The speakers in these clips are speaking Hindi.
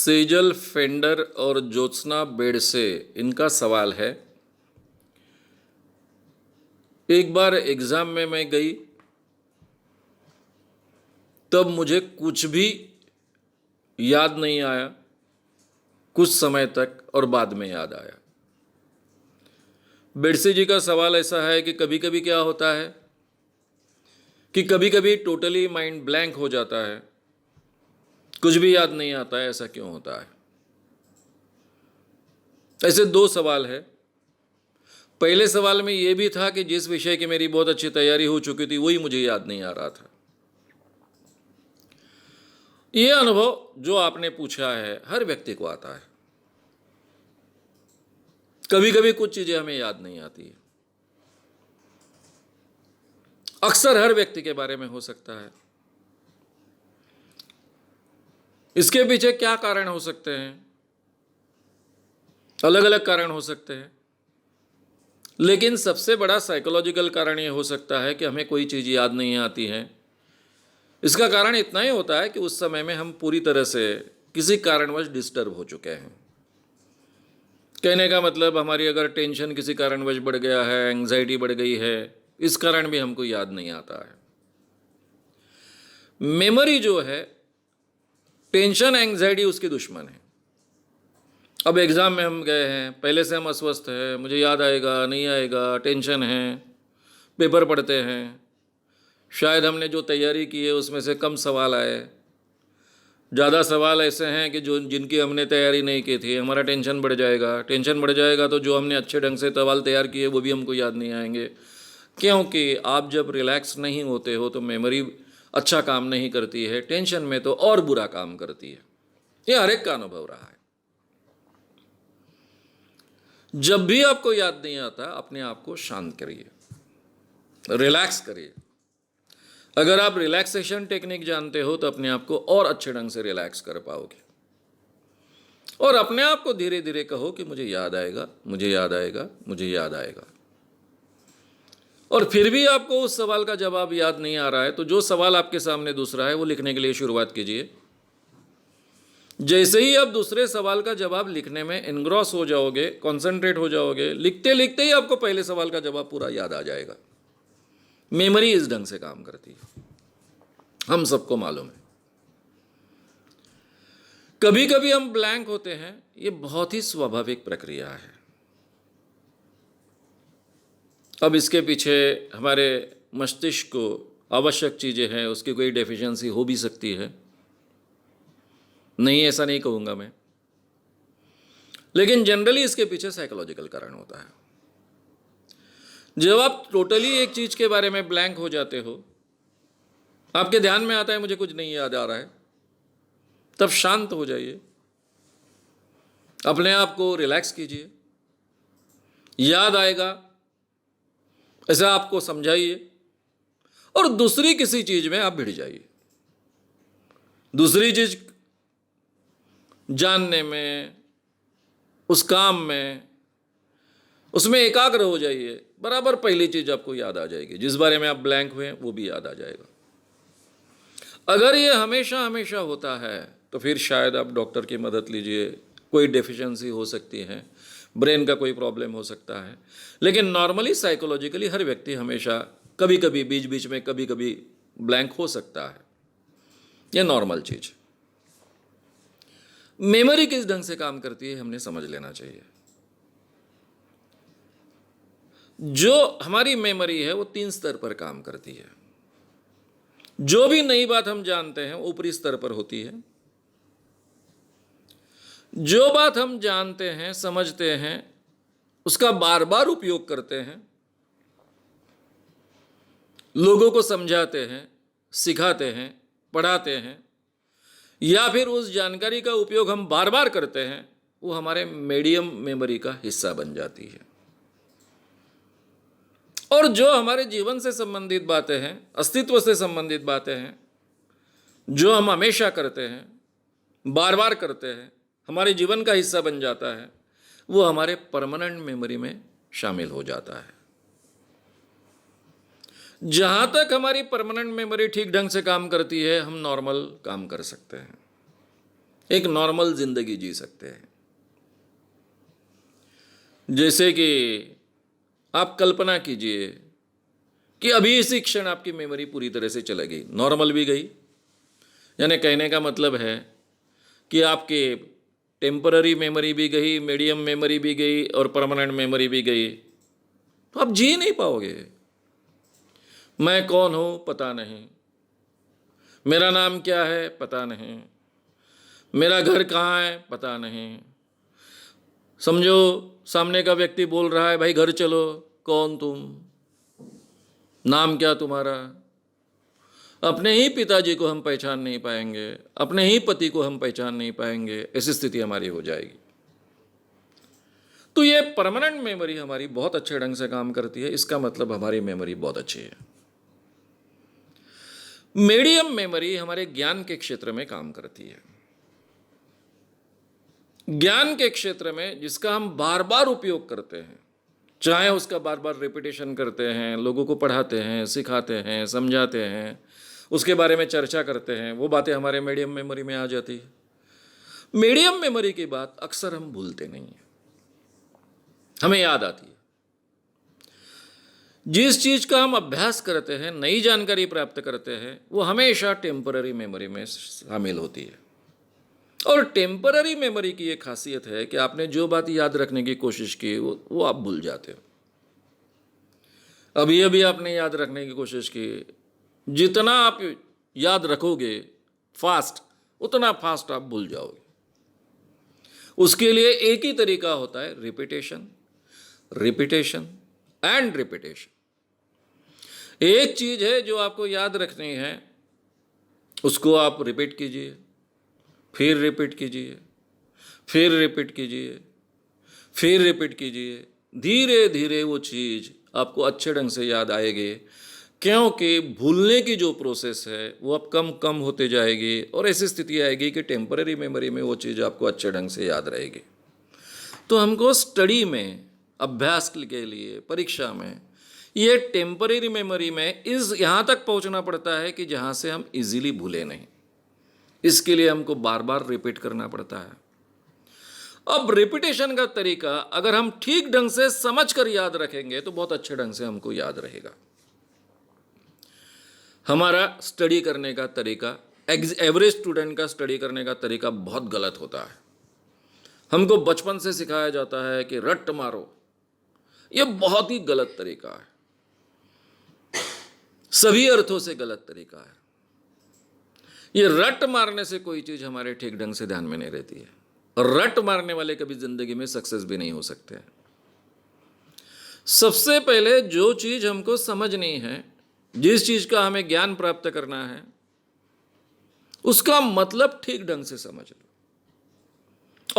सेजल फेंडर और ज्योत्सना बेड़से, इनका सवाल है। एक बार एग्ज़ाम में मैं गई, तब मुझे कुछ भी याद नहीं आया कुछ समय तक, और बाद में याद आया। बेड़से जी का सवाल ऐसा है कि कभी कभी क्या होता है कि कभी कभी टोटली माइंड ब्लैंक हो जाता है, कुछ भी याद नहीं आता है। ऐसा क्यों होता है? ऐसे दो सवाल है। पहले सवाल में यह भी था कि जिस विषय की मेरी बहुत अच्छी तैयारी हो चुकी थी वही मुझे याद नहीं आ रहा था। यह अनुभव जो आपने पूछा है हर व्यक्ति को आता है। कभी कभी कुछ चीजें हमें याद नहीं आती है। अक्सर हर व्यक्ति के बारे में हो सकता है। इसके पीछे क्या कारण हो सकते हैं? अलग अलग कारण हो सकते हैं, लेकिन सबसे बड़ा साइकोलॉजिकल कारण यह हो सकता है कि हमें कोई चीज़ याद नहीं आती है। इसका कारण इतना ही होता है कि उस समय में हम पूरी तरह से किसी कारणवश डिस्टर्ब हो चुके हैं। कहने का मतलब, हमारी अगर टेंशन किसी कारणवश बढ़ गया है, एंग्जाइटी बढ़ गई है, इस कारण भी हमको याद नहीं आता है। मेमोरी जो है, टेंशन एंग्जाइटी उसकी दुश्मन है। अब एग्ज़ाम में हम गए हैं, पहले से हम अस्वस्थ हैं, मुझे याद आएगा नहीं आएगा, टेंशन है, पेपर पढ़ते हैं, शायद हमने जो तैयारी की है उसमें से कम सवाल आए, ज़्यादा सवाल ऐसे हैं कि जिनकी हमने तैयारी नहीं की थी, हमारा टेंशन बढ़ जाएगा। टेंशन बढ़ जाएगा तो जो हमने अच्छे ढंग से सवाल तैयार किए वो भी हमको याद नहीं आएंगे, क्योंकि आप जब रिलैक्स नहीं होते हो तो मेमोरी अच्छा काम नहीं करती है, टेंशन में तो और बुरा काम करती है। ये हर एक का अनुभव रहा है। जब भी आपको याद नहीं आता, अपने आप को शांत करिए, रिलैक्स करिए। अगर आप रिलैक्सेशन टेक्निक जानते हो तो अपने आप को और अच्छे ढंग से रिलैक्स कर पाओगे, और अपने आप को धीरे धीरे कहो कि मुझे याद आएगा, मुझे याद आएगा, मुझे याद आएगा। और फिर भी आपको उस सवाल का जवाब याद नहीं आ रहा है तो जो सवाल आपके सामने दूसरा है वो लिखने के लिए शुरुआत कीजिए। जैसे ही आप दूसरे सवाल का जवाब लिखने में एनग्रॉस हो जाओगे, कॉन्सेंट्रेट हो जाओगे, लिखते लिखते ही आपको पहले सवाल का जवाब पूरा याद आ जाएगा। मेमोरी इस ढंग से काम करती है, हम सबको मालूम है। कभी कभी हम ब्लैंक होते हैं, ये बहुत ही स्वाभाविक प्रक्रिया है। अब इसके पीछे हमारे मस्तिष्क को आवश्यक चीज़ें हैं, उसकी कोई डेफिशिएंसी हो भी सकती है, नहीं ऐसा नहीं कहूँगा मैं, लेकिन जनरली इसके पीछे साइकोलॉजिकल कारण होता है। जब आप टोटली एक चीज़ के बारे में ब्लैंक हो जाते हो, आपके ध्यान में आता है मुझे कुछ नहीं याद आ रहा है, तब शांत हो जाइए, अपने आप को रिलैक्स कीजिए। याद आएगा ऐसा आपको समझाइए, और दूसरी किसी चीज़ में आप भिड़ जाइए। दूसरी चीज़ जानने में, उस काम में, उसमें एकाग्र हो जाइए। बराबर पहली चीज़ आपको याद आ जाएगी, जिस बारे में आप ब्लैंक हुए वो भी याद आ जाएगा। अगर ये हमेशा हमेशा होता है तो फिर शायद आप डॉक्टर की मदद लीजिए। कोई डेफिशिएंसी हो सकती है, ब्रेन का कोई प्रॉब्लम हो सकता है, लेकिन नॉर्मली साइकोलॉजिकली हर व्यक्ति हमेशा कभी कभी बीच बीच में कभी कभी ब्लैंक हो सकता है। यह नॉर्मल चीज़। मेमोरी किस ढंग से काम करती है हमने समझ लेना चाहिए। जो हमारी मेमोरी है वो 3 स्तर पर काम करती है। जो भी नई बात हम जानते हैं वो ऊपरी स्तर पर होती है। जो बात हम जानते हैं, समझते हैं, उसका बार बार उपयोग करते हैं, लोगों को समझाते हैं, सिखाते हैं, पढ़ाते हैं, या फिर उस जानकारी का उपयोग हम बार बार करते हैं, वो हमारे मीडियम मेमोरी का हिस्सा बन जाती है। और जो हमारे जीवन से संबंधित बातें हैं, अस्तित्व से संबंधित बातें हैं, जो हम हमेशा करते हैं, बार बार करते हैं, हमारे जीवन का हिस्सा बन जाता है, वो हमारे परमानेंट मेमोरी में शामिल हो जाता है। जहाँ तक हमारी परमानेंट मेमोरी ठीक ढंग से काम करती है, हम नॉर्मल काम कर सकते हैं। एक नॉर्मल जिंदगी जी सकते हैं। जैसे कि आप कल्पना कीजिए कि अभी इसी क्षण आपकी मेमोरी पूरी तरह से चली गई, नॉर्मल भी गई, यानी कहने का मतलब है कि आपके टेम्पररी मेमोरी भी गई, मीडियम मेमोरी भी गई और परमानेंट मेमोरी भी गई, तो आप जी नहीं पाओगे। मैं कौन हूं पता नहीं, मेरा नाम क्या है पता नहीं, मेरा घर कहाँ है पता नहीं। समझो सामने का व्यक्ति बोल रहा है भाई घर चलो, कौन तुम, नाम क्या तुम्हारा। अपने ही पिताजी को हम पहचान नहीं पाएंगे, अपने ही पति को हम पहचान नहीं पाएंगे, ऐसी स्थिति हमारी हो जाएगी। तो ये परमानेंट मेमोरी हमारी बहुत अच्छे ढंग से काम करती है, इसका मतलब हमारी मेमोरी बहुत अच्छी है। मीडियम मेमोरी हमारे ज्ञान के क्षेत्र में काम करती है। ज्ञान के क्षेत्र में जिसका हम बार बार उपयोग करते हैं, चाहे उसका बार बार रिपीटेशन करते हैं, लोगों को पढ़ाते हैं, सिखाते हैं, समझाते हैं, उसके बारे में चर्चा करते हैं, वो बातें हमारे मीडियम मेमोरी में आ जाती है। मीडियम मेमोरी की बात अक्सर हम भूलते नहीं हैं, हमें याद आती है। जिस चीज का हम अभ्यास करते हैं, नई जानकारी प्राप्त करते हैं, वो हमेशा टेम्पररी मेमोरी में शामिल होती है। और टेम्पररी मेमोरी की ये खासियत है कि आपने जो बात याद रखने की कोशिश की वो आप भूल जाते हो। अभी अभी आपने याद रखने की कोशिश की, जितना आप याद रखोगे फास्ट, उतना फास्ट आप भूल जाओगे। उसके लिए एक ही तरीका होता है, रिपीटेशन, रिपीटेशन एंड रिपीटेशन। एक चीज है जो आपको याद रखनी है, उसको आप रिपीट कीजिए, फिर रिपीट कीजिए, फिर रिपीट कीजिए, फिर रिपीट कीजिए। धीरे धीरे वो चीज़ आपको अच्छे ढंग से याद आएगी, क्योंकि भूलने की जो प्रोसेस है वो अब कम कम होते जाएगी और ऐसी स्थिति आएगी कि टेम्पररी मेमोरी में वो चीज़ आपको अच्छे ढंग से याद रहेगी। तो हमको स्टडी में, अभ्यास के लिए, परीक्षा में, ये टेम्पररी मेमोरी में यहाँ तक पहुँचना पड़ता है कि जहाँ से हम इजीली भूले नहीं। इसके लिए हमको बार बार रिपीट करना पड़ता है। अब रिपीटेशन का तरीका अगर हम ठीक ढंग से समझ कर याद रखेंगे तो बहुत अच्छे ढंग से हमको याद रहेगा। हमारा स्टडी करने का तरीका, एवरेज स्टूडेंट का स्टडी करने का तरीका बहुत गलत होता है। हमको बचपन से सिखाया जाता है कि रट मारो, यह बहुत ही गलत तरीका है, सभी अर्थों से गलत तरीका है। ये रट मारने से कोई चीज़ हमारे ठीक ढंग से ध्यान में नहीं रहती है, और रट मारने वाले कभी जिंदगी में सक्सेस भी नहीं हो सकते हैं। सबसे पहले जो चीज़ हमको समझनी है, जिस चीज़ का हमें ज्ञान प्राप्त करना है, उसका मतलब ठीक ढंग से समझ लो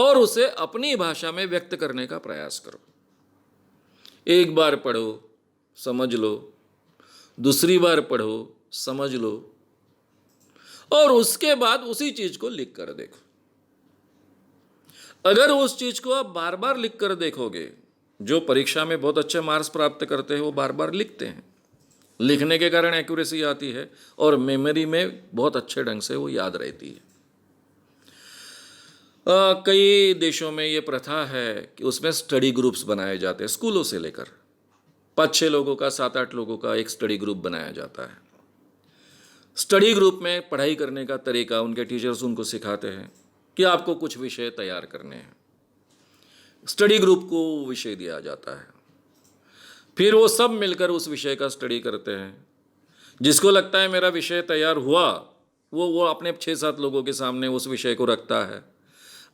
और उसे अपनी भाषा में व्यक्त करने का प्रयास करो। एक बार पढ़ो, समझ लो, दूसरी बार पढ़ो, समझ लो, और उसके बाद उसी चीज को लिख कर देखो। अगर उस चीज को आप बार बार लिख कर देखोगे, जो परीक्षा में बहुत अच्छे मार्क्स प्राप्त करते हैं वो बार बार लिखते हैं, लिखने के कारण एक्यूरेसी आती है और मेमोरी में बहुत अच्छे ढंग से वो याद रहती है। कई देशों में ये प्रथा है कि उसमें स्टडी ग्रुप्स बनाए जाते हैं, स्कूलों से लेकर 5-6 लोगों का, 7-8 लोगों का एक स्टडी ग्रुप बनाया जाता है। स्टडी ग्रुप में पढ़ाई करने का तरीका उनके टीचर्स उनको सिखाते हैं कि आपको कुछ विषय तैयार करने हैं। स्टडी ग्रुप को विषय दिया जाता है, फिर वो सब मिलकर उस विषय का स्टडी करते हैं। जिसको लगता है मेरा विषय तैयार हुआ, वो अपने 6-7 लोगों के सामने उस विषय को रखता है।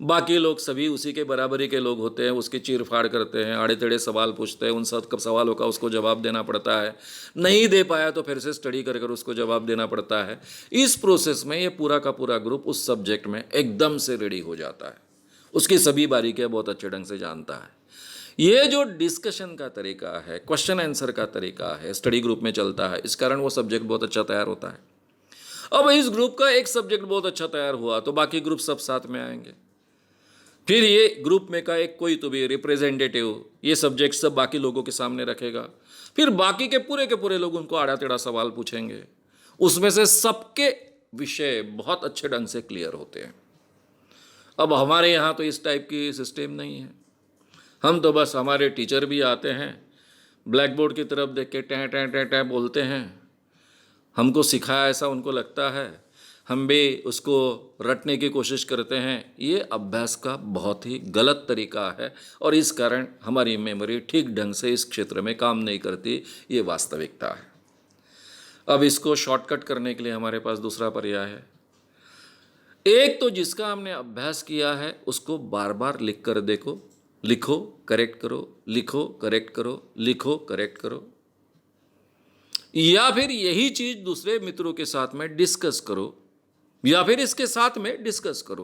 बाकी लोग सभी उसी के बराबरी के लोग होते हैं, उसकी चीर फाड़ करते हैं, आड़े टेढ़े सवाल पूछते हैं, उन सब सवालों का उसको जवाब देना पड़ता है। नहीं दे पाया तो फिर से स्टडी कर कर उसको जवाब देना पड़ता है। इस प्रोसेस में ये पूरा का पूरा ग्रुप उस सब्जेक्ट में एकदम से रेडी हो जाता है, उसकी सभी बारीकियाँ बहुत अच्छे ढंग से जानता है। ये जो डिस्कशन का तरीका है, क्वेश्चन आंसर का तरीका है, स्टडी ग्रुप में चलता है, इस कारण वो सब्जेक्ट बहुत अच्छा तैयार होता है। अब इस ग्रुप का एक सब्जेक्ट बहुत अच्छा तैयार हुआ तो बाकी ग्रुप सब साथ में आएंगे, फिर ये ग्रुप में का एक कोई तो भी रिप्रेजेंटेटिव ये सब्जेक्ट सब बाकी लोगों के सामने रखेगा, फिर बाकी के पूरे लोग उनको आड़ा टेढ़ा सवाल पूछेंगे। उसमें से सबके विषय बहुत अच्छे ढंग से क्लियर होते हैं। अब हमारे यहाँ तो इस टाइप की सिस्टम नहीं है। हम तो बस, हमारे टीचर भी आते हैं, ब्लैक बोर्ड की तरफ देख के टैं टैं टैं टैं बोलते हैं, हमको सिखाया ऐसा उनको लगता है, हम भी उसको रटने की कोशिश करते हैं। ये अभ्यास का बहुत ही गलत तरीका है और इस कारण हमारी मेमोरी ठीक ढंग से इस क्षेत्र में काम नहीं करती, ये वास्तविकता है। अब इसको शॉर्टकट करने के लिए हमारे पास दूसरा पर्याय है। एक तो जिसका हमने अभ्यास किया है उसको बार बार लिख कर देखो, लिखो करेक्ट करो, लिखो करेक्ट करो, लिखो करेक्ट करो, या फिर यही चीज दूसरे मित्रों के साथ में डिस्कस करो, या फिर इसके साथ में डिस्कस करो।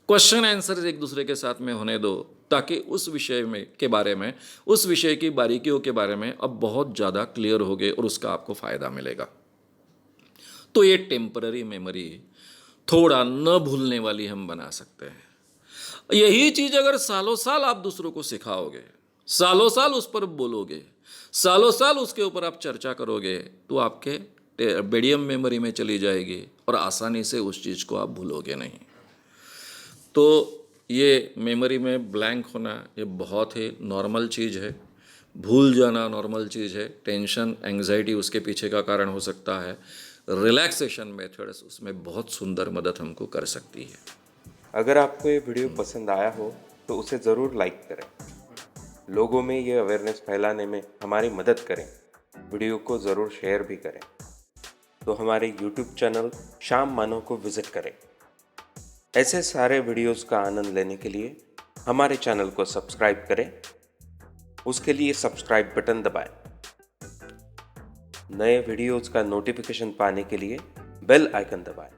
क्वेश्चन आंसर एक दूसरे के साथ में होने दो, ताकि उस विषय में के बारे में, उस विषय की बारीकियों के बारे में अब बहुत ज़्यादा क्लियर हो गए और उसका आपको फ़ायदा मिलेगा। तो ये टेम्पररी मेमोरी थोड़ा न भूलने वाली हम बना सकते हैं। यही चीज़ अगर सालों साल आप दूसरों को सिखाओगे, सालों साल उस पर बोलोगे, सालों साल उसके ऊपर आप चर्चा करोगे, तो आपके बेडियम मेमोरी में चली जाएगी और आसानी से उस चीज़ को आप भूलोगे नहीं। तो ये मेमोरी में ब्लैंक होना ये बहुत ही नॉर्मल चीज़ है। भूल जाना नॉर्मल चीज़ है। टेंशन, एंग्जाइटी उसके पीछे का कारण हो सकता है। रिलैक्सेशन मेथड्स उसमें बहुत सुंदर मदद हमको कर सकती है। अगर आपको ये वीडियो पसंद आया हो तो उसे ज़रूर लाइक करें, लोगों में ये अवेयरनेस फैलाने में हमारी मदद करें। वीडियो को ज़रूर शेयर भी करें। तो हमारे YouTube चैनल श्याम मानव को विज़िट करें। ऐसे सारे वीडियोस का आनंद लेने के लिए हमारे चैनल को सब्सक्राइब करें। उसके लिए सब्सक्राइब बटन दबाएं। नए वीडियोस का नोटिफिकेशन पाने के लिए बेल आइकन दबाएं।